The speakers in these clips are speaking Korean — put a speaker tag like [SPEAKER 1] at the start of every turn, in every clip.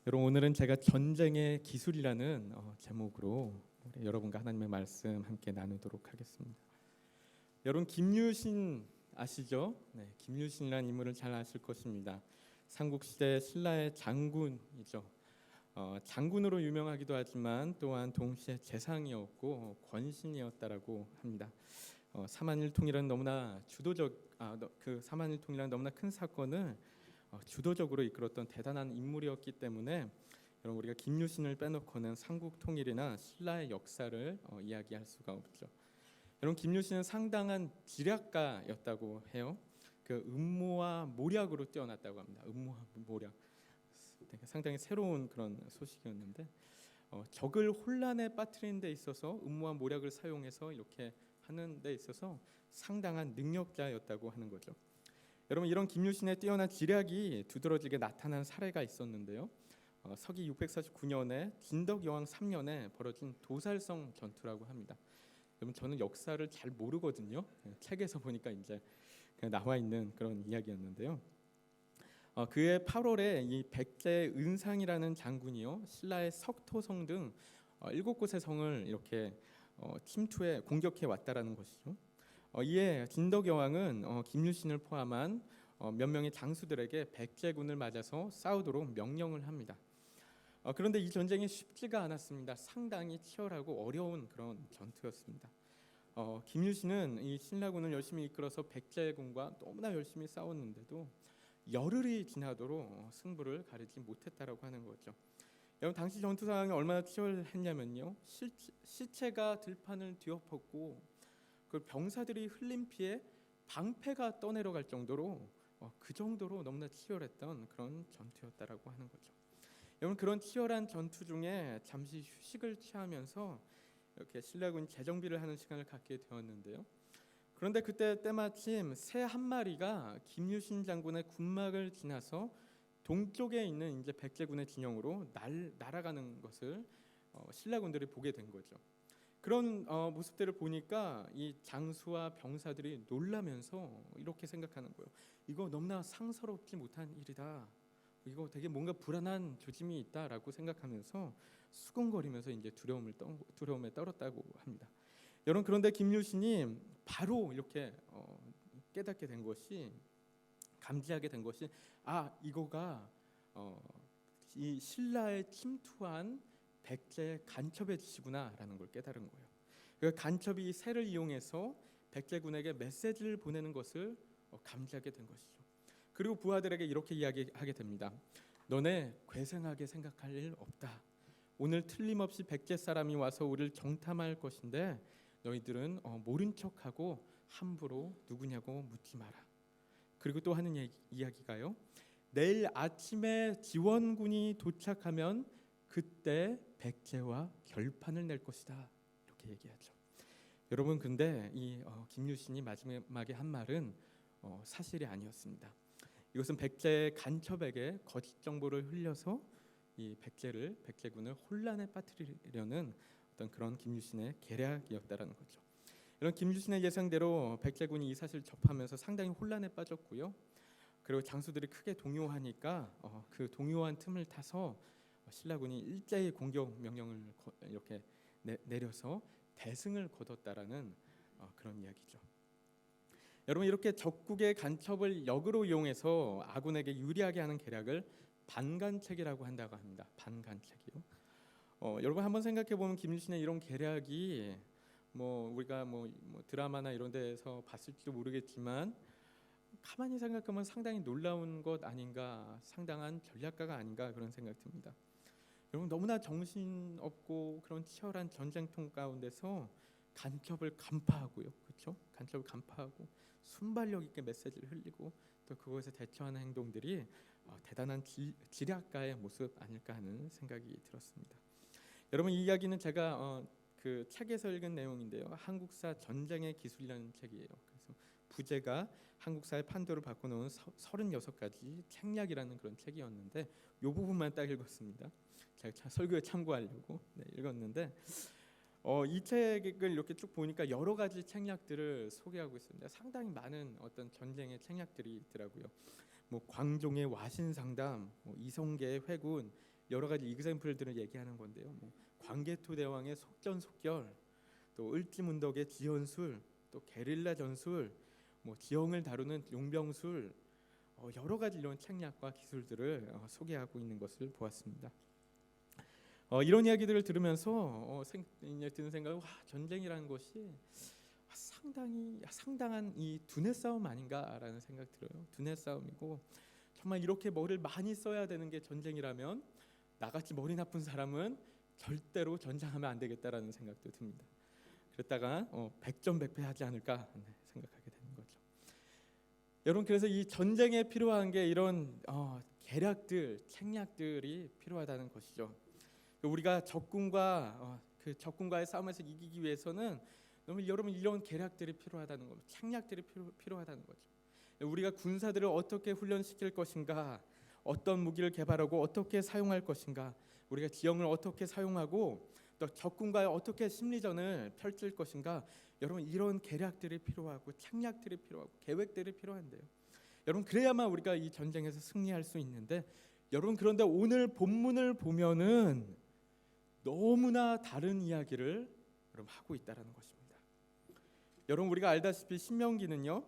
[SPEAKER 1] 여러분, 오늘은 제가 전쟁의 기술이라는 제목으로 우리 여러분과 하나님의 말씀 함께 나누도록 하겠습니다. 여러분, 김유신 아시죠? 네, 김유신이라는 인물을 잘 아실 것입니다. 삼국시대 신라의 장군이죠. 장군으로 유명하기도 하지만 또한 동시에 재상이었고 권신이었다라고 합니다. 사만일통이라는 너무나 그 사만일통이라는 너무나 큰 사건을 주도적으로 이끌었던 대단한 인물이었기 때문에 여러분, 우리가 김유신을 빼놓고는 삼국 통일이나 신라의 역사를 이야기할 수가 없죠. 여러분, 김유신은 상당한 지략가였다고 해요. 그 음모와 모략으로 뛰어났다고 합니다. 음모와 모략, 되게 상당히 새로운 그런 소식이었는데 적을 혼란에 빠뜨리는 데 있어서 음모와 모략을 사용해서 이렇게 하는 데 있어서 상당한 능력자였다고 하는 거죠. 여러분, 이런 김유신의 뛰어난 지략이 두드러지게 나타난 사례가 있었는데요. 서기 649년에 진덕여왕 3년에 벌어진 도살성 전투라고 합니다. 여러분, 저는 역사를 잘 모르거든요. 책에서 보니까 이제 그냥 나와 있는 그런 이야기였는데요. 그해 8월에 이 백제 은상이라는 장군이요, 신라의 석토성 등 7곳의 성을 이렇게 침투해 공격해 왔다라는 것이죠. 이에 진덕여왕은 김유신을 포함한 몇 명의 장수들에게 백제군을 맞아서 싸우도록 명령을 합니다. 그런데 이 전쟁이 쉽지가 않았습니다. 상당히 치열하고 어려운 그런 전투였습니다. 김유신은 이 신라군을 열심히 이끌어서 백제군과 너무나 열심히 싸웠는데도 열흘이 지나도록 승부를 가리지 못했다라고 하는 거죠. 여러분, 당시 전투 상황이 얼마나 치열했냐면요, 시체가 들판을 뒤엎었고 그 병사들이 흘린 피에 방패가 떠내려갈 정도로 그 정도로 너무나 치열했던 그런 전투였다라고 하는 거죠. 여러분, 그런 치열한 전투 중에 잠시 휴식을 취하면서 이렇게 신라군이 재정비를 하는 시간을 갖게 되었는데요. 그런데 그때 때마침 새 한 마리가 김유신 장군의 군막을 지나서 동쪽에 있는 이제 백제군의 진영으로 날아가는 것을 신라군들이 보게 된 거죠. 그런 모습들을 보니까 이 장수와 병사들이 놀라면서 이렇게 생각하는 거예요. 이거 너무나 상서롭지 못한 일이다. 이거 되게 뭔가 불안한 조짐이 있다라고 생각하면서 수군거리면서 이제 두려움에 떨었다고 합니다. 여러분, 그런데 김유신이 바로 이렇게 깨닫게 된 것이, 감지하게 된 것이, 이거가 이 신라에 침투한 백제의 간첩의 짓이구나라는 걸 깨달은 거예요. 그 간첩이 이 새를 이용해서 백제군에게 메시지를 보내는 것을 감지하게 된 것이죠. 그리고 부하들에게 이렇게 이야기하게 됩니다. 너네 괴생하게 생각할 일 없다. 오늘 틀림없이 백제 사람이 와서 우리를 정탐할 것인데 너희들은 모른 척하고 함부로 누구냐고 묻지 마라. 그리고 또 하는 이야기가요, 내일 아침에 지원군이 도착하면 그때 백제와 결판을 낼 것이다. 이렇게 얘기하죠. 여러분, 근데 이 김유신이 마지막에 한 말은 사실이 아니었습니다. 이것은 백제의 간첩에게 거짓 정보를 흘려서 이 백제군을 혼란에 빠뜨리려는 어떤 그런 김유신의 계략이었다라는 거죠. 이런 김유신의 예상대로 백제군이 이 사실을 접하면서 상당히 혼란에 빠졌고요. 그리고 장수들이 크게 동요하니까 그 동요한 틈을 타서 신라군이 일제히 공격 명령을 이렇게 내려서 대승을 거뒀다라는 그런 이야기죠. 여러분, 이렇게 적국의 간첩을 역으로 이용해서 아군에게 유리하게 하는 계략을 반간책이라고 한다고 합니다. 반간책이요. 여러분, 한번 생각해 보면 김유신의 이런 계략이 우리가 드라마나 이런 데서 봤을지도 모르겠지만 가만히 생각하면 상당히 놀라운 것 아닌가, 상당한 전략가가 아닌가 그런 생각 듭니다. 여러분, 너무나 정신없고 그런 치열한 전쟁통 가운데서 간첩을 간파하고요, 그렇죠? 간첩을 간파하고 순발력 있게 메시지를 흘리고 또 그것에 대처하는 행동들이 대단한 지략가의 모습 아닐까 하는 생각이 들었습니다. 여러분, 이 이야기는 제가 그 책에서 읽은 내용인데요, 한국사 전쟁의 기술이라는 책이에요. 그래서 부제가 한국사의 판도를 바꿔놓은 36가지 책략이라는 그런 책이었는데 이 부분만 딱 읽었습니다. 제가 설교에 참고하려고 읽었는데 이 책을 이렇게 쭉 보니까 여러 가지 책략들을 소개하고 있습니다. 상당히 많은 어떤 전쟁의 책략들이 있더라고요. 광종의 와신상담, 이성계의 회군, 여러 가지 이그샘플들을 얘기하는 건데요. 뭐 광개토 대왕의 속전속결, 또 을지문덕의 지연술, 또 게릴라 전술, 뭐 지형을 다루는 용병술, 여러 가지 이런 책략과 기술들을 소개하고 있는 것을 보았습니다. 이런 이야기들을 들으면서 드는 생각은 전쟁이라는 것이 상당한 이 두뇌 싸움 아닌가라는 생각 들어요. 두뇌 싸움이고 정말 이렇게 머리를 많이 써야 되는 게 전쟁이라면 나같이 머리 나쁜 사람은 절대로 전쟁하면 안 되겠다라는 생각도 듭니다. 그랬다가 백전백패하지 않을까 생각하게 되는 거죠. 여러분, 그래서 이 전쟁에 필요한 게 이런 계략들, 책략들이 필요하다는 것이죠. 우리가 적군과의 싸움에서 이기기 위해서는 여러분 이런 계략들이 필요하다는 겁니다. 책략들이 필요하다는 거죠. 우리가 군사들을 어떻게 훈련시킬 것인가, 어떤 무기를 개발하고 어떻게 사용할 것인가, 우리가 지형을 어떻게 사용하고 또 적군과의 어떻게 심리전을 펼칠 것인가, 여러분 이런 계략들이 필요하고 책략들이 필요하고 계획들이 필요한데요. 여러분 그래야만 우리가 이 전쟁에서 승리할 수 있는데, 여러분 그런데 오늘 본문을 보면은 너무나 다른 이야기를 여러분 하고 있다라는 것입니다. 여러분 우리가 알다시피 신명기는요,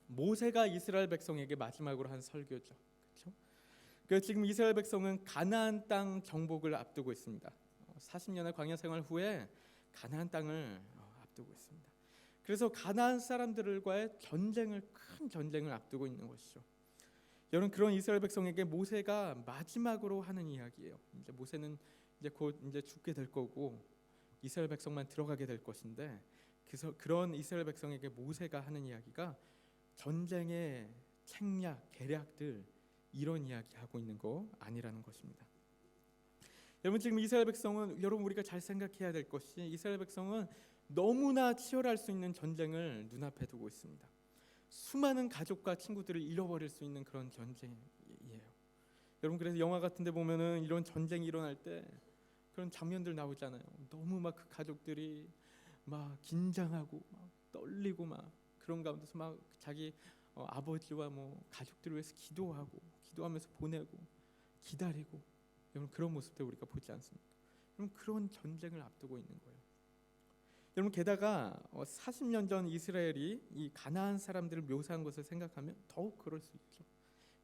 [SPEAKER 1] 모세가 이스라엘 백성에게 마지막으로 한 설교죠. 그렇죠? 그래서 지금 이스라엘 백성은 가나안 땅 정복을 앞두고 있습니다. 40년의 광야 생활 후에 가나안 땅을 앞두고 있습니다. 그래서 가나안 사람들과의 큰 전쟁을 앞두고 있는 것이죠. 여러분 그런 이스라엘 백성에게 모세가 마지막으로 하는 이야기예요. 이제 모세는 곧 죽게 될 거고 이스라엘 백성만 들어가게 될 것인데, 그래서 그런 이스라엘 백성에게 모세가 하는 이야기가 전쟁의 책략, 계략들, 이런 이야기 하고 있는 거 아니라는 것입니다. 여러분 지금 이스라엘 백성은, 여러분 우리가 잘 생각해야 될 것이, 이스라엘 백성은 너무나 치열할 수 있는 전쟁을 눈앞에 두고 있습니다. 수많은 가족과 친구들을 잃어버릴 수 있는 그런 전쟁이에요. 여러분 그래서 영화 같은 데 보면은 이런 전쟁이 일어날 때 그런 장면들 나오잖아요. 너무 막 그 가족들이 막 긴장하고 막 떨리고 막 그런 가운데서 막 자기 아버지와 뭐 가족들을 위해서 기도하면서 보내고 기다리고, 여러분 그런 모습들 우리가 보지 않습니까? 여러분 그런 전쟁을 앞두고 있는 거예요. 여러분 게다가 40년 전 이스라엘이 이 가나안 사람들을 묘사한 것을 생각하면 더욱 그럴 수 있죠.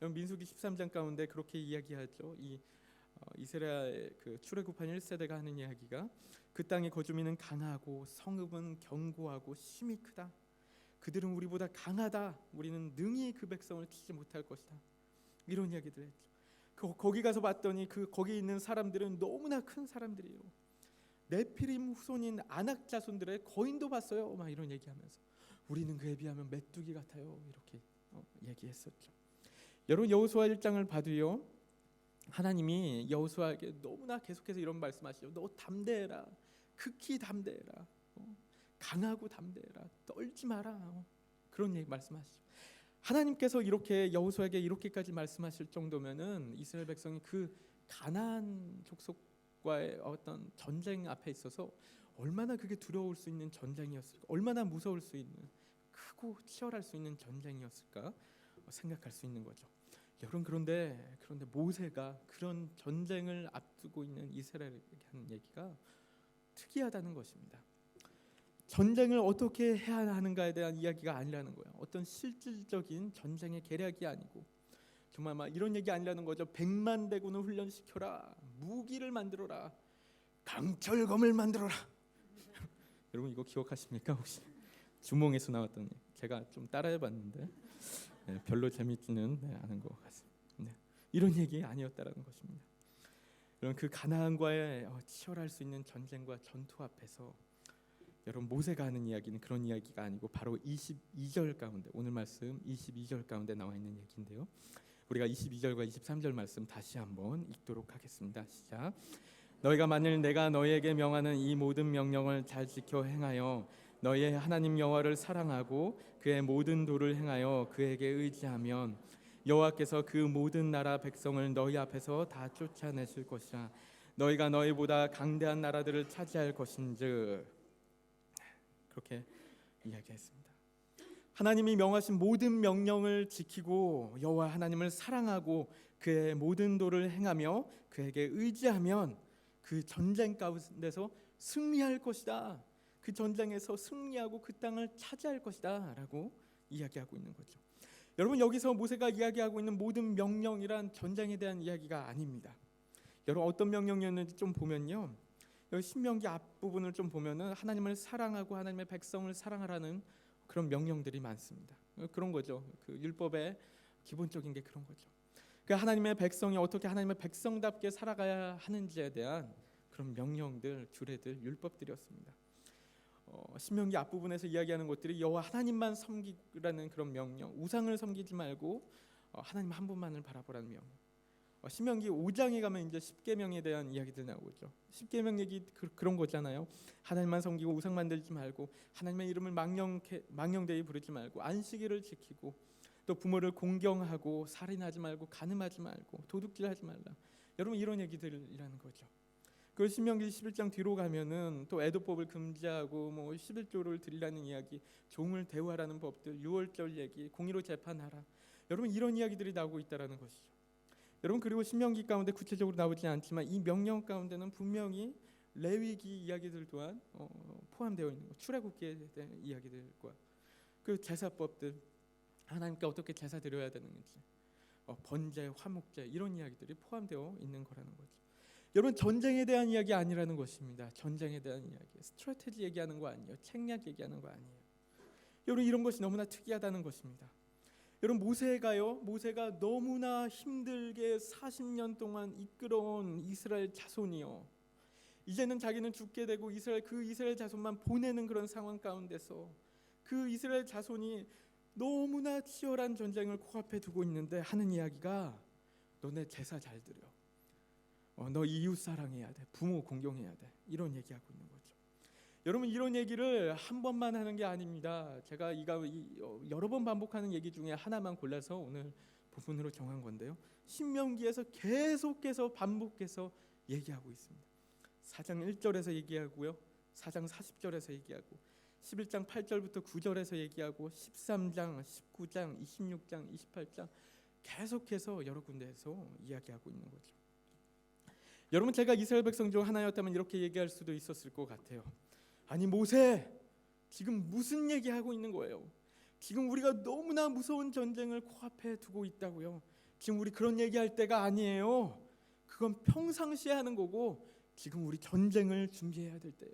[SPEAKER 1] 여러분 민수기 13장 가운데 그렇게 이야기하죠. 이 이스라엘 그 출애굽한 1세대가 하는 이야기가, 그 땅의 거주민은 강하고 성읍은 견고하고 힘이 크다. 그들은 우리보다 강하다. 우리는 능히 그 백성을 치지 못할 것이다. 이런 이야기들 했죠. 거기 가서 봤더니 거기 있는 사람들은 너무나 큰 사람들이에요. 네피림 후손인 아낙 자손들의 거인도 봤어요. 막 이런 얘기하면서 우리는 그에 비하면 메뚜기 같아요. 이렇게 얘기했었죠. 여러분 여호수아 1장을 봐도요, 하나님이 여호수아에게 너무나 계속해서 이런 말씀하시죠. 너 담대해라. 극히 담대해라. 강하고 담대해라. 떨지 마라. 그런 얘기 말씀하시죠. 하나님께서 이렇게 여호수아에게 이렇게까지 말씀하실 정도면은 이스라엘 백성이 그 가나안 족속과의 어떤 전쟁 앞에 있어서 얼마나 그게 두려울 수 있는 전쟁이었을까, 얼마나 무서울 수 있는, 크고 치열할 수 있는 전쟁이었을까 생각할 수 있는 거죠. 여러분 그런데 모세가 그런 전쟁을 앞두고 있는 이스라엘에게 하는 얘기가 특이하다는 것입니다. 전쟁을 어떻게 해야 하는가에 대한 이야기가 아니라는 거예요. 어떤 실질적인 전쟁의 계략이 아니고, 정말 막 이런 얘기 아니라는 거죠. 100만 대군을 훈련시켜라. 무기를 만들어라. 강철검을 만들어라. 여러분 이거 기억하십니까 혹시? 주몽에서 나왔던, 제가 좀 따라해봤는데 별로 재밌지는 않은 것 같습니다. 이런 얘기 아니었다라는 것입니다. 여러분 그 가나안과의 치열할 수 있는 전쟁과 전투 앞에서 여러분 모세가 하는 이야기는 그런 이야기가 아니고 바로 22절 가운데, 오늘 말씀 22절 가운데 나와 있는 얘기인데요. 우리가 22절과 23절 말씀 다시 한번 읽도록 하겠습니다. 시작. 너희가 만일 내가 너희에게 명하는 이 모든 명령을 잘 지켜 행하여 너희의 하나님 여호와를 사랑하고 그의 모든 도를 행하여 그에게 의지하면 여호와께서 그 모든 나라 백성을 너희 앞에서 다 쫓아내실 것이라. 너희가 너희보다 강대한 나라들을 차지할 것인즉. 그렇게 이야기했습니다. 하나님이 명하신 모든 명령을 지키고 여호와 하나님을 사랑하고 그의 모든 도를 행하며 그에게 의지하면 그 전쟁 가운데서 승리할 것이다. 그 전쟁에서 승리하고 그 땅을 차지할 것이다 라고 이야기하고 있는 거죠. 여러분, 여기서 모세가 이야기하고 있는 모든 명령이란 전쟁에 대한 이야기가 아닙니다. 여러분, 어떤 명령이었는지 좀 보면요, 여기 신명기 앞부분을 좀 보면은 하나님을 사랑하고 하나님의 백성을 사랑하라는 그런 명령들이 많습니다. 그런 거죠. 그 율법의 기본적인 게 그런 거죠. 그 하나님의 백성이 어떻게 하나님의 백성답게 살아가야 하는지에 대한 그런 명령들, 규례들, 율법들이었습니다. 신명기 앞부분에서 이야기하는 것들이 여호와 하나님만 섬기라는 그런 명령, 우상을 섬기지 말고 하나님 한 분만을 바라보라는 명령. 신명기 5장에 가면 이제 십계명에 대한 이야기들 나오죠. 십계명 얘기 그런 거잖아요. 하나님만 섬기고 우상 만들지 말고 하나님의 이름을 망령되이 부르지 말고 안식일을 지키고 또 부모를 공경하고 살인하지 말고 간음하지 말고 도둑질하지 말라. 여러분, 이런 얘기들이라는 거죠. 그 신명기 11장 뒤로 가면은 또 애도법을 금지하고 뭐 11조를 드리라는 이야기, 종을 대우하라는 법들, 유월절 얘기, 공의로 재판하라. 여러분, 이런 이야기들이 나오고 있다라는 것이죠. 여러분, 그리고 신명기 가운데 구체적으로 나오지 않지만 이 명령 가운데는 분명히 레위기 이야기들 또한 포함되어 있는 것, 출애굽기에 대한 이야기들과 그 제사법들, 하나님께 어떻게 제사 드려야 되는지, 번제, 화목제 이런 이야기들이 포함되어 있는 거라는 거죠. 여러분, 전쟁에 대한 이야기 아니라는 것입니다. 전쟁에 대한 이야기, 스트래테지 얘기하는 거 아니에요. 책략 얘기하는 거 아니에요. 여러분, 이런 것이 너무나 특이하다는 것입니다. 여러분, 모세가 너무나 힘들게 40년 동안 이끌어온 이스라엘 자손이요, 이제는 자기는 죽게 되고 이스라엘 자손만 보내는 그런 상황 가운데서 그 이스라엘 자손이 너무나 치열한 전쟁을 코앞에 두고 있는데 하는 이야기가 너네 제사 잘 드려, 너 이웃 사랑해야 돼, 부모 공경해야 돼, 이런 얘기하고 있는 거죠. 여러분, 이런 얘기를 한 번만 하는 게 아닙니다. 제가 여러 번 반복하는 얘기 중에 하나만 골라서 오늘 부분으로 정한 건데요, 신명기에서 계속해서 반복해서 얘기하고 있습니다. 4장 1절에서 얘기하고요, 4장 40절에서 얘기하고 11장 8절부터 9절에서 얘기하고 13장, 19장, 26장, 28장 계속해서 여러 군데에서 이야기하고 있는 거죠. 여러분, 제가 이스라엘 백성 중 하나였다면 이렇게 얘기할 수도 있었을 것 같아요. 아니, 모세, 지금 무슨 얘기하고 있는 거예요? 지금 우리가 너무나 무서운 전쟁을 코앞에 두고 있다고요. 지금 우리 그런 얘기할 때가 아니에요. 그건 평상시에 하는 거고 지금 우리 전쟁을 준비해야 될 때예요.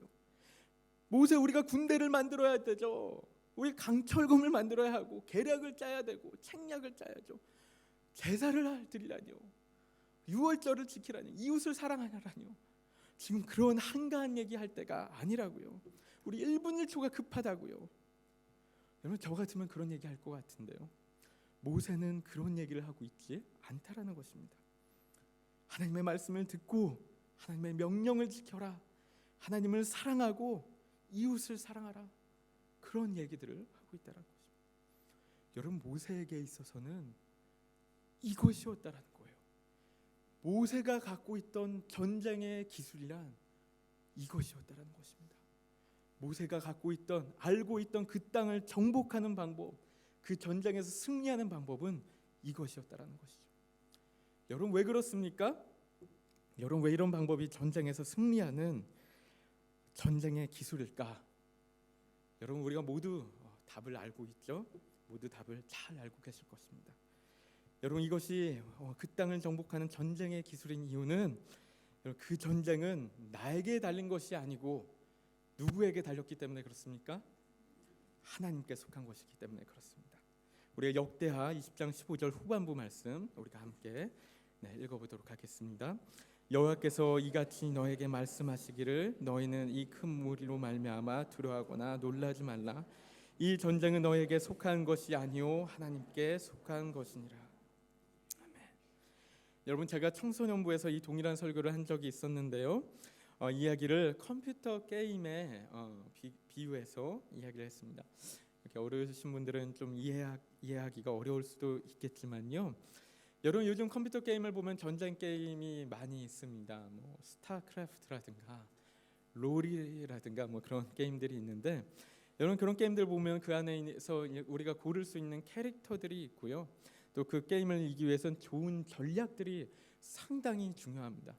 [SPEAKER 1] 모세, 우리가 군대를 만들어야 되죠. 우리 강철검을 만들어야 하고 계략을 짜야 되고 책략을 짜야죠. 제사를 드리라니요, 유월절을 지키라니요, 이웃을 사랑하라니요. 지금 그런 한가한 얘기할 때가 아니라고요. 우리 1분 1초가 급하다고요. 여러분, 저 같으면 그런 얘기할 것 같은데요, 모세는 그런 얘기를 하고 있지 않다라는 것입니다. 하나님의 말씀을 듣고 하나님의 명령을 지켜라, 하나님을 사랑하고 이웃을 사랑하라, 그런 얘기들을 하고 있다는 것입니다. 여러분, 모세에게 있어서는 이것이었다라는 거예요. 모세가 갖고 있던 전쟁의 기술이란 이것이었다라는 것입니다. 모세가 알고 있던 그 땅을 정복하는 방법, 그 전쟁에서 승리하는 방법은 이것이었다라는 것이죠. 여러분, 왜 그렇습니까? 여러분, 왜 이런 방법이 전쟁에서 승리하는 전쟁의 기술일까? 여러분, 우리가 모두 답을 알고 있죠. 모두 답을 잘 알고 계실 것입니다. 여러분, 이것이 그 땅을 정복하는 전쟁의 기술인 이유는 그 전쟁은 나에게 달린 것이 아니고 누구에게 달렸기 때문에 그렇습니까? 하나님께 속한 것이기 때문에 그렇습니다. 우리가 역대하 20장 15절 후반부 말씀 우리가 함께 읽어보도록 하겠습니다. 여호와께서 이같이 너에게 말씀하시기를 너희는 이 큰 무리로 말미암아 두려워하거나 놀라지 말라. 이 전쟁은 너에게 속한 것이 아니오 하나님께 속한 것이니라. 아멘. 여러분, 제가 청소년부에서 이 동일한 설교를 한 적이 있었는데요, 이야기를 컴퓨터 게임에 비유해서 이야기를 했습니다. 이렇게 어려우신 분들은 좀 이해하기가 어려울 수도 있겠지만요, 여러분, 요즘 컴퓨터 게임을 보면 전쟁 게임이 많이 있습니다. 뭐 스타크래프트라든가 롤이라든가 뭐 그런 게임들이 있는데, 여러분, 그런 게임들 보면 그 안에서 우리가 고를 수 있는 캐릭터들이 있고요, 또 그 게임을 이기기 위해서는 좋은 전략들이 상당히 중요합니다.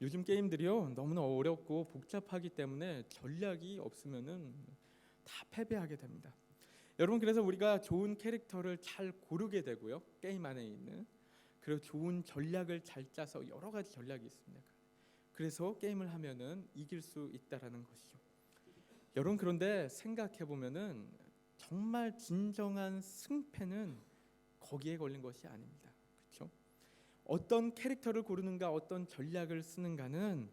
[SPEAKER 1] 요즘 게임들이요 너무나 어렵고 복잡하기 때문에 전략이 없으면은 다 패배하게 됩니다. 여러분, 그래서 우리가 좋은 캐릭터를 잘 고르게 되고요, 게임 안에 있는, 그리고 좋은 전략을 잘 짜서 여러 가지 전략이 있습니다. 그래서 게임을 하면은 이길 수 있다라는 것이죠. 여러분, 그런데 생각해 보면은 정말 진정한 승패는 거기에 걸린 것이 아닙니다. 그렇죠? 어떤 캐릭터를 고르는가, 어떤 전략을 쓰는가는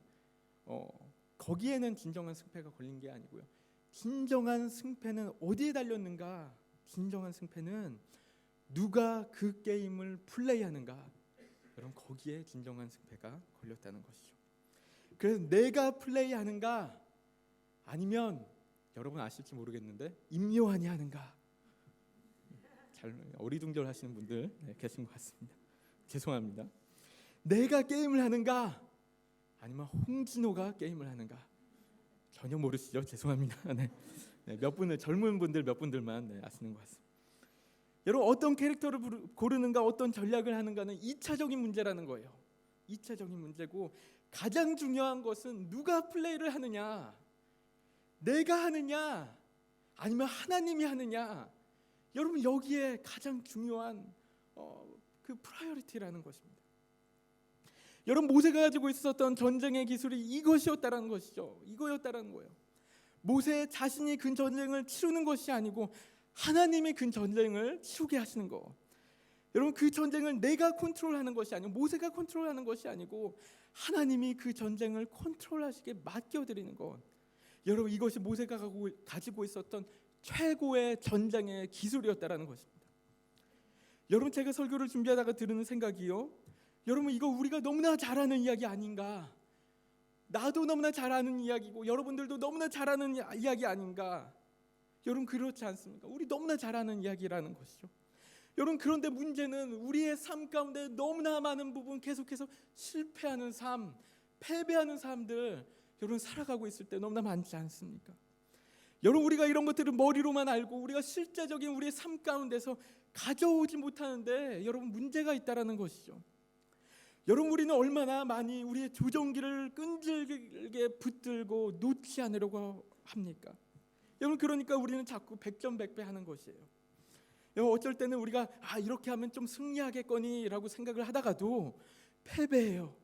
[SPEAKER 1] 거기에는 진정한 승패가 걸린 게 아니고요. 진정한 승패는 어디에 달렸는가? 진정한 승패는 누가 그 게임을 플레이하는가? 여러분, 거기에 진정한 승패가 걸렸다는 것이죠. 그래서 내가 플레이하는가, 아니면 여러분 아실지 모르겠는데 임요한이 하는가? 잘 어리둥절하시는 분들 계신 것 같습니다. 죄송합니다. 내가 게임을 하는가, 아니면 홍진호가 게임을 하는가? 전혀 모르시죠? 죄송합니다. 네. 몇 분을, 젊은 분들 몇 분들만 아시는 것 같습니다. 여러분, 어떤 캐릭터를 고르는가, 어떤 전략을 하는가는 2차적인 문제라는 거예요. 2차적인 문제고, 가장 중요한 것은 누가 플레이를 하느냐, 내가 하느냐, 아니면 하나님이 하느냐. 여러분, 여기에 가장 중요한 그 프라이어리티라는 것입니다. 여러분, 모세가 가지고 있었던 전쟁의 기술이 이것이었다라는 것이죠. 이거였다라는 거예요. 모세 자신이 그 전쟁을 치르는 것이 아니고 하나님이 그 전쟁을 치르게 하시는 거. 여러분, 그 전쟁을 내가 컨트롤하는 것이 아니고, 모세가 컨트롤하는 것이 아니고 하나님이 그 전쟁을 컨트롤하시게 맡겨드리는 것. 여러분, 이것이 모세가 가지고 있었던 최고의 전쟁의 기술이었다라는 것입니다. 여러분, 제가 설교를 준비하다가 들은 생각이요, 여러분, 이거 우리가 너무나 잘 아는 이야기 아닌가? 나도 너무나 잘 아는 이야기고 여러분들도 너무나 잘 아는 이야기 아닌가? 여러분, 그렇지 않습니까? 우리 너무나 잘 아는 이야기라는 것이죠. 여러분, 그런데 문제는 우리의 삶 가운데 너무나 많은 부분 계속해서 실패하는 삶, 패배하는 사람들, 여러분 살아가고 있을 때 너무나 많지 않습니까? 여러분, 우리가 이런 것들을 머리로만 알고 우리가 실제적인 우리의 삶 가운데서 가져오지 못하는데 여러분, 문제가 있다라는 것이죠. 여러분, 우리는 얼마나 많이 우리의 조종기를 끈질기게 붙들고 놓지 않으려고 합니까? 여러분, 그러니까 우리는 자꾸 백전백패하는 것이에요. 여러분, 어쩔 때는 우리가 이렇게 하면 좀 승리하겠거니라고 생각을 하다가도 패배해요.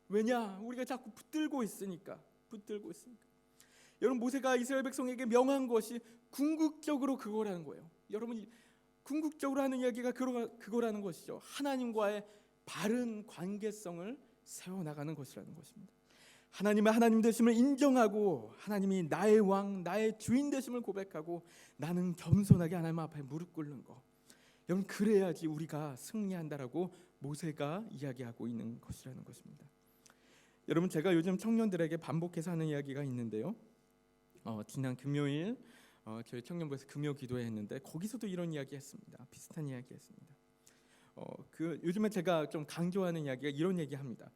[SPEAKER 1] 왜냐? 우리가 자꾸 붙들고 있으니까. 여러분, 모세가 이스라엘 백성에게 명한 것이 궁극적으로 그거라는 거예요. 여러분, 궁극적으로 하는 이야기가 그거라는 것이죠. 하나님과의 바른 관계성을 세워나가는 것이라는 것입니다. 하나님의 하나님 되심을 인정하고, 하나님이 나의 왕, 나의 주인 되심을 고백하고, 나는 겸손하게 하나님 앞에 무릎 꿇는 것. 여러분, 그래야지 우리가 승리한다라고 모세가 이야기하고 있는 것이라는 것입니다. 여러분, 제가 요즘 청년들에게 반복해서 하는 이야기가 있는데요, 지난 금요일 저희 청년부에서 금요 기도회 했는데 거기서도 이런 이야기 했습니다. 비슷한 이야기 했습니다. 요즘에 제가 좀 강조하는 이야기가 이런 얘기합니다.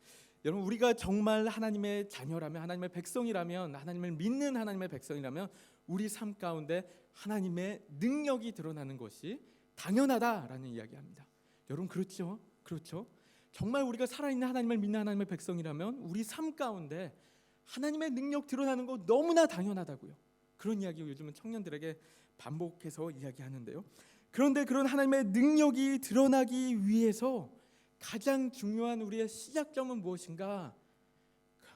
[SPEAKER 1] 여러분, 우리가 정말 하나님의 자녀라면, 하나님의 백성이라면, 하나님을 믿는 하나님의 백성이라면 우리 삶 가운데 하나님의 능력이 드러나는 것이 당연하다라는 이야기합니다. 여러분, 그렇죠? 정말 우리가 살아있는 하나님을 믿는 하나님의 백성이라면 우리 삶 가운데 하나님의 능력 드러나는 거 너무나 당연하다고요. 그런 이야기 요즘은 청년들에게 반복해서 이야기하는데요. 그런데 그런 하나님의 능력이 드러나기 위해서 가장 중요한 우리의 시작점은 무엇인가?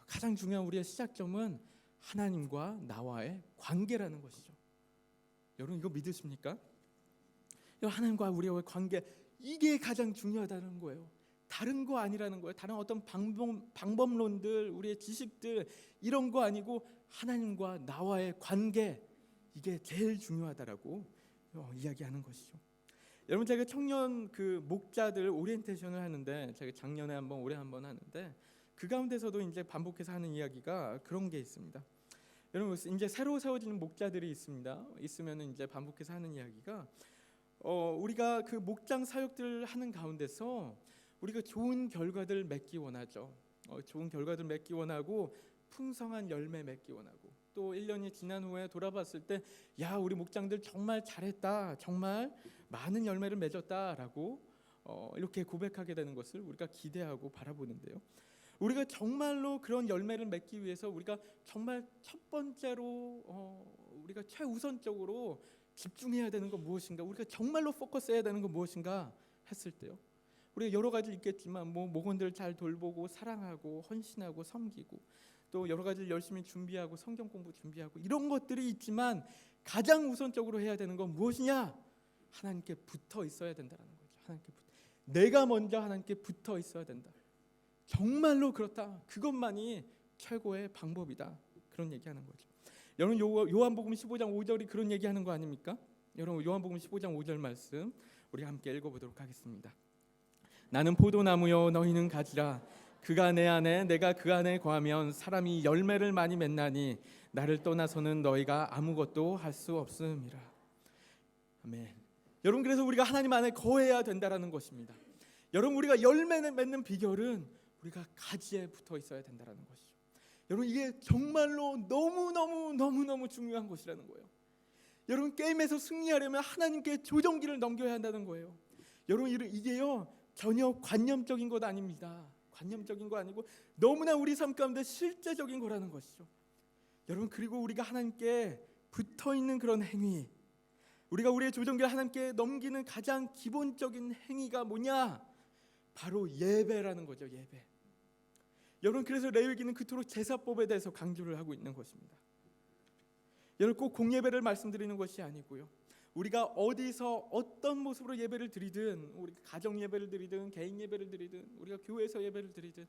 [SPEAKER 1] 가장 중요한 우리의 시작점은 하나님과 나와의 관계라는 것이죠. 여러분, 이거 믿으십니까? 하나님과 우리와의 관계, 이게 가장 중요하다는 거예요. 다른 거 아니라는 거예요. 다른 어떤 방법론들, 우리의 지식들, 이런 거 아니고 하나님과 나와의 관계, 이게 제일 중요하다라고 이야기하는 것이죠. 여러분, 제가 청년 목자들 오리엔테이션을 하는데, 제가 작년에 한번, 올해 한번 하는데, 그 가운데서도 이제 반복해서 하는 이야기가 그런 게 있습니다. 여러분, 이제 새로 세워지는 목자들이 있으면 이제 반복해서 하는 이야기가, 우리가 그 목장 사역들 하는 가운데서 우리가 좋은 결과들 맺기 원하죠. 좋은 결과들 맺기 원하고, 풍성한 열매 맺기 원하고, 또 1년이 지난 후에 돌아봤을 때, 우리 목장들 정말 잘했다, 정말 많은 열매를 맺었다라고 이렇게 고백하게 되는 것을 우리가 기대하고 바라보는데요. 우리가 정말로 그런 열매를 맺기 위해서 우리가 정말 첫 번째로 우리가 최우선적으로 집중해야 되는 건 무엇인가, 우리가 정말로 포커스해야 되는 건 무엇인가 했을 때요, 우리가 여러 가지 있겠지만 목원들 잘 돌보고 사랑하고 헌신하고 섬기고 또 여러 가지 열심히 준비하고 성경 공부 준비하고 이런 것들이 있지만 가장 우선적으로 해야 되는 건 무엇이냐? 하나님께 붙어 있어야 된다는 거죠. 내가 먼저 하나님께 붙어 있어야 된다. 정말로 그렇다. 그것만이 최고의 방법이다. 그런 얘기하는 거죠. 여러분 요한복음 15장 5절이 그런 얘기하는 거 아닙니까? 여러분 요한복음 15장 5절 말씀 우리 함께 읽어보도록 하겠습니다. 나는 포도나무요 너희는 가지라. 그가 내 안에 내가 그 안에 거하면 사람이 열매를 많이 맺나니 나를 떠나서는 너희가 아무것도 할 수 없음이라. 아멘. 여러분 그래서 우리가 하나님 안에 거해야 된다라는 것입니다. 여러분 우리가 열매를 맺는 비결은 우리가 가지에 붙어 있어야 된다라는 것이죠. 여러분 이게 정말로 너무 중요한 것이라는 거예요. 여러분 게임에서 승리하려면 하나님께 조종기를 넘겨야 한다는 거예요. 여러분 이게요 전혀 관념적인 것 아닙니다. 관념적인 거 아니고 너무나 우리 삶 가운데 실제적인 거라는 것이죠. 여러분 그리고 우리가 하나님께 붙어 있는 그런 행위, 우리가 우리의 조종기를 하나님께 넘기는 가장 기본적인 행위가 뭐냐? 바로 예배라는 거죠. 예배. 여러분 그래서 레위기는 그토록 제사법에 대해서 강조를 하고 있는 것입니다. 여러분 꼭 공예배를 말씀드리는 것이 아니고요, 우리가 어디서 어떤 모습으로 예배를 드리든, 우리 가정 예배를 드리든 개인 예배를 드리든 우리가 교회에서 예배를 드리든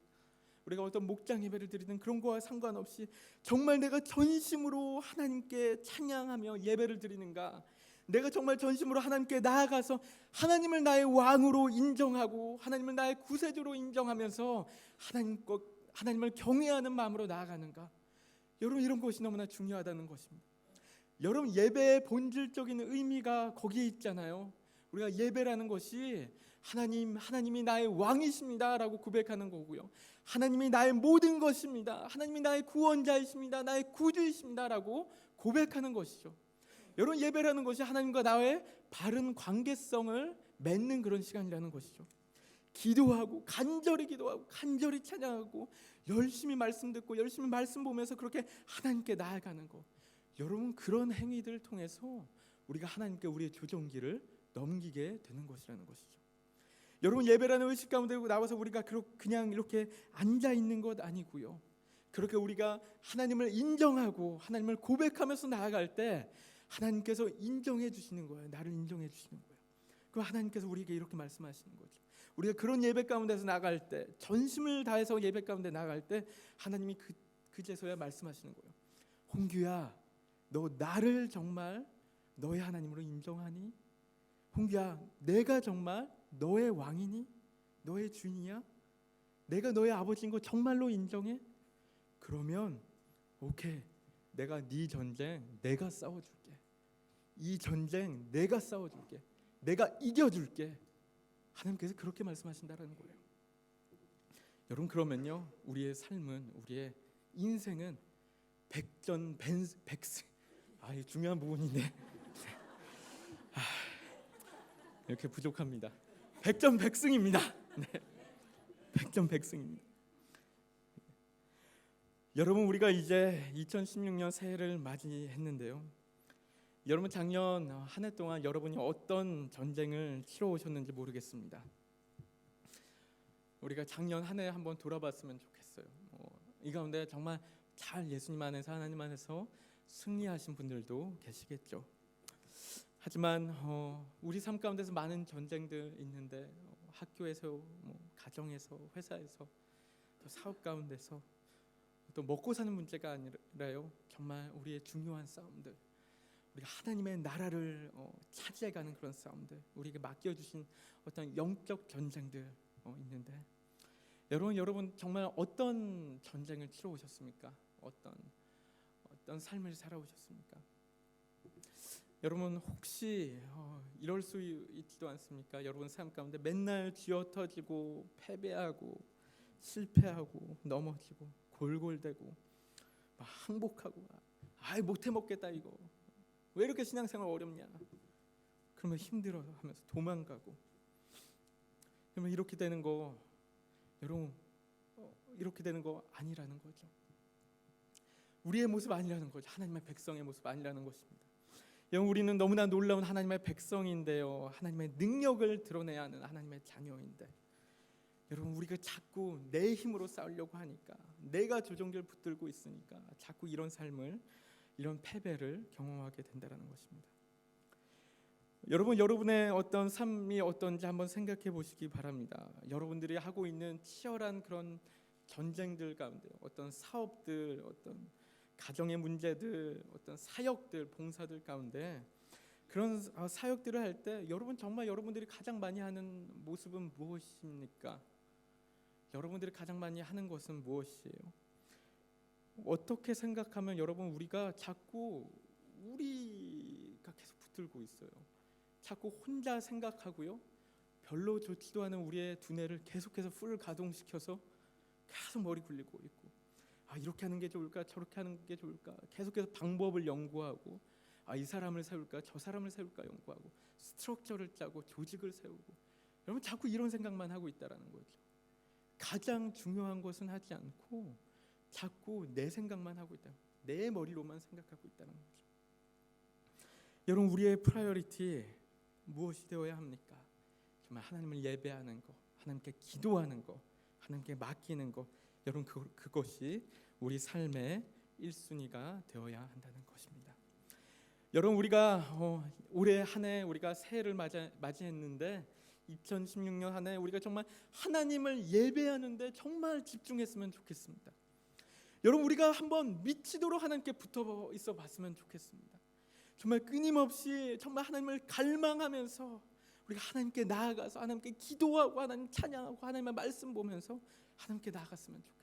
[SPEAKER 1] 우리가 어떤 목장 예배를 드리든 그런 거와 상관없이 정말 내가 전심으로 하나님께 찬양하며 예배를 드리는가, 내가 정말 전심으로 하나님께 나아가서 하나님을 나의 왕으로 인정하고 하나님을 나의 구세주로 인정하면서 하나님을 경외하는 마음으로 나아가는가. 여러분 이런 것이 너무나 중요하다는 것입니다. 여러분 예배의 본질적인 의미가 거기에 있잖아요. 우리가 예배라는 것이 하나님이 나의 왕이십니다라고 고백하는 거고요, 하나님이 나의 모든 것입니다, 하나님이 나의 구원자이십니다, 나의 구주이십니다라고 고백하는 것이죠. 여러분 예배라는 것이 하나님과 나의 바른 관계성을 맺는 그런 시간이라는 것이죠. 기도하고 간절히 찬양하고 열심히 말씀 듣고 열심히 말씀 보면서 그렇게 하나님께 나아가는 것, 여러분 그런 행위들을 통해서 우리가 하나님께 우리의 조종기를 넘기게 되는 것이라는 것이죠. 여러분 예배라는 의식 가운데 나와서 우리가 그냥 이렇게 앉아 있는 것 아니고요, 그렇게 우리가 하나님을 인정하고 하나님을 고백하면서 나아갈 때 하나님께서 인정해 주시는 거예요. 나를 인정해 주시는 거예요. 그럼 하나님께서 우리에게 이렇게 말씀하시는 거죠. 우리가 그런 예배 가운데서 나갈 때, 전심을 다해서 예배 가운데 나갈 때 하나님이 그제서야 말씀하시는 거예요. 홍규야, 너 나를 정말 너의 하나님으로 인정하니? 홍규야, 내가 정말 너의 왕이니? 너의 주인이야? 내가 너의 아버지인 거 정말로 인정해? 그러면 오케이, 내가 네 전쟁 내가 싸워줄게. 이 전쟁 내가 싸워줄게. 내가 이겨줄게. 하나님께서 그렇게 말씀하신다라는 거예요. 여러분 그러면요 우리의 삶은, 우리의 인생은 백전 백승. 이 중요한 부분인데 이렇게 부족합니다. 백전백승입니다. 네. 백전백승입니다. 여러분 우리가 이제 2016년 새해를 맞이했는데요, 여러분 작년 한 해 동안 여러분이 어떤 전쟁을 치러 오셨는지 모르겠습니다. 우리가 작년 한 해 한번 돌아봤으면 좋겠어요. 이 가운데 정말 잘 예수님 안에서 하나님 안에서 승리하신 분들도 계시겠죠. 하지만 우리 삶 가운데서 많은 전쟁들 있는데, 학교에서, 가정에서, 회사에서, 또 사업 가운데서, 또 먹고 사는 문제가 아니라요, 정말 우리의 중요한 싸움들, 우리가 하나님의 나라를 차지해가는 그런 싸움들, 우리에게 맡겨주신 어떤 영적 전쟁들 있는데, 여러분 정말 어떤 전쟁을 치러 오셨습니까? 어떤 삶을 살아오셨습니까? 여러분 혹시 이럴 수 있지도 않습니까? 여러분 삶 가운데 맨날 쥐어터지고 패배하고 실패하고 넘어지고 골골대고 막 항복하고 못해 먹겠다, 이거 왜 이렇게 신앙생활 어렵냐, 그러면 힘들어 하면서 도망가고, 여러분 이렇게 되는 거 여러분 이렇게 되는 거 아니라는 거죠. 우리의 모습 아니라는 거죠. 하나님의 백성의 모습 아니라는 것입니다. 여러분 우리는 너무나 놀라운 하나님의 백성인데요, 하나님의 능력을 드러내야 하는 하나님의 자녀인데, 여러분 우리가 자꾸 내 힘으로 싸우려고 하니까, 내가 조종기를 붙들고 있으니까 자꾸 이런 삶을, 이런 패배를 경험하게 된다는 것입니다. 여러분, 여러분의 어떤 삶이 어떤지 한번 생각해 보시기 바랍니다. 여러분들이 하고 있는 치열한 그런 전쟁들 가운데, 어떤 사업들, 어떤 가정의 문제들, 어떤 사역들, 봉사들 가운데 그런 사역들을 할 때 여러분 정말 여러분들이 가장 많이 하는 모습은 무엇입니까? 여러분들이 가장 많이 하는 것은 무엇이에요? 어떻게 생각하면 여러분 우리가 자꾸 우리가 계속 붙들고 있어요. 자꾸 혼자 생각하고요, 별로 좋지도 않은 우리의 두뇌를 계속해서 풀 가동시켜서 계속 머리 굴리고 있고, 이렇게 하는 게 좋을까 저렇게 하는 게 좋을까 계속해서 방법을 연구하고, 이 사람을 세울까 저 사람을 세울까 연구하고, 스트럭처를 짜고 조직을 세우고, 여러분 자꾸 이런 생각만 하고 있다라는 거죠. 가장 중요한 것은 하지 않고 자꾸 내 생각만 하고 있다, 내 머리로만 생각하고 있다는 거죠. 여러분 우리의 프라이어리티 무엇이 되어야 합니까? 정말 하나님을 예배하는 것, 하나님께 기도하는 것, 하나님께 맡기는 것, 여러분 그것이 우리 삶의 1순위가 되어야 한다는 것입니다. 여러분 우리가 올해 한 해 우리가 새해를 맞이했는데 2016년 한 해 우리가 정말 하나님을 예배하는데 정말 집중했으면 좋겠습니다. 여러분 우리가 한번 미치도록 하나님께 붙어 있어 봤으면 좋겠습니다. 정말 끊임없이 정말 하나님을 갈망하면서 우리가 하나님께 나아가서 하나님께 기도하고 하나님 찬양하고 하나님의 말씀 보면서 하나님께 나아갔으면 좋겠어요.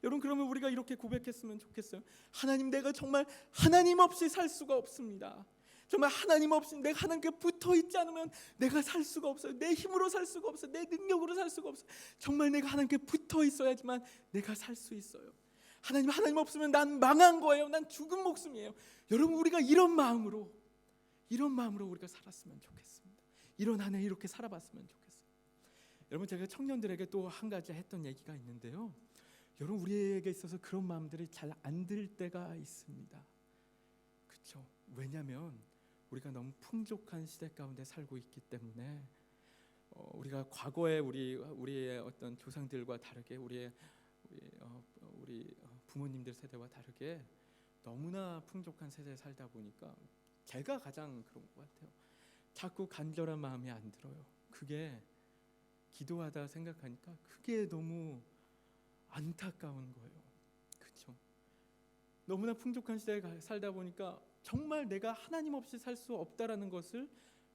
[SPEAKER 1] 여러분 그러면 우리가 이렇게 고백했으면 좋겠어요. 하나님, 내가 정말 하나님 없이 살 수가 없습니다. 정말 하나님 없이, 내가 하나님께 붙어 있지 않으면 내가 살 수가 없어요. 내 힘으로 살 수가 없어요. 내 능력으로 살 수가 없어요. 정말 내가 하나님께 붙어 있어야지만 내가 살 수 있어요. 하나님 없으면 난 망한 거예요. 난 죽은 목숨이에요. 여러분 우리가 이런 마음으로 우리가 살았으면 좋겠습니다. 이런 한 해 이렇게 살아봤으면 좋겠어요. 여러분 제가 청년들에게 또 한 가지 했던 얘기가 있는데요, 여러분 우리에게 있어서 그런 마음들이 잘 안 들 때가 있습니다. 그렇죠? 왜냐하면 우리가 너무 풍족한 시대 가운데 살고 있기 때문에 우리가 과거에 우리의 어떤 조상들과 다르게 우리 부모님들 세대와 다르게 너무나 풍족한 세대에 살다 보니까 제가 가장 그런 것 같아요. 자꾸 간절한 마음이 안 들어요. 그게 기도하다 생각하니까 그게 너무 안타까운 거예요. 그렇죠? 너무나 풍족한 시대에 살다 보니까 정말 내가 하나님 없이 살 수 없다라는 것을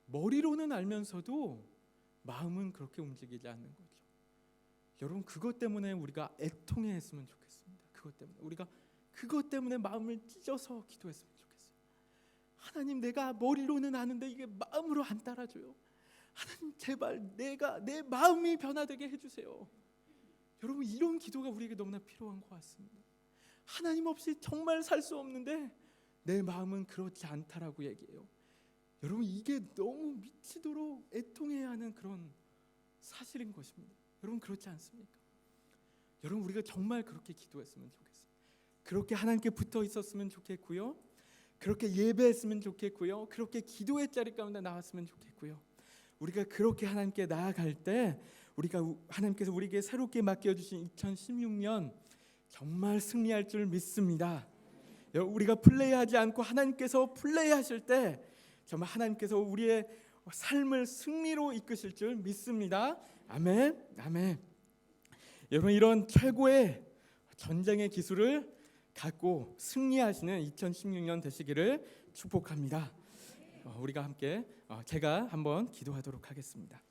[SPEAKER 1] 머리로는 알면서도 마음은 그렇게 움직이지 않는 거죠. 여러분 그것 때문에 우리가 애통해했으면 좋겠습니다. 그것 때문에 마음을 찢어서 기도했으면 좋겠어요. 하나님, 내가 머리로는 아는데 이게 마음으로 안 따라줘요. 하나님 제발 내 마음이 변화되게 해주세요. 여러분 이런 기도가 우리에게 너무나 필요한 것 같습니다. 하나님 없이 정말 살 수 없는데 내 마음은 그렇지 않다라고 얘기해요. 여러분 이게 너무 미치도록 애통해야 하는 그런 사실인 것입니다. 여러분 그렇지 않습니까? 여러분 우리가 정말 그렇게 기도했으면 좋겠어요. 그렇게 하나님께 붙어 있었으면 좋겠고요, 그렇게 예배했으면 좋겠고요, 그렇게 기도의 자리 가운데 나왔으면 좋겠고요. 우리가 그렇게 하나님께 나아갈 때 하나님께서 우리에게 새롭게 맡겨주신 2016년 정말 승리할 줄 믿습니다. 우리가 플레이하지 않고 하나님께서 플레이하실 때 정말 하나님께서 우리의 삶을 승리로 이끄실 줄 믿습니다. 아멘, 아멘. 여러분 이런 최고의 전쟁의 기술을 갖고 승리하시는 2016년 되시기를 축복합니다. 우리가 함께 제가 한번 기도하도록 하겠습니다.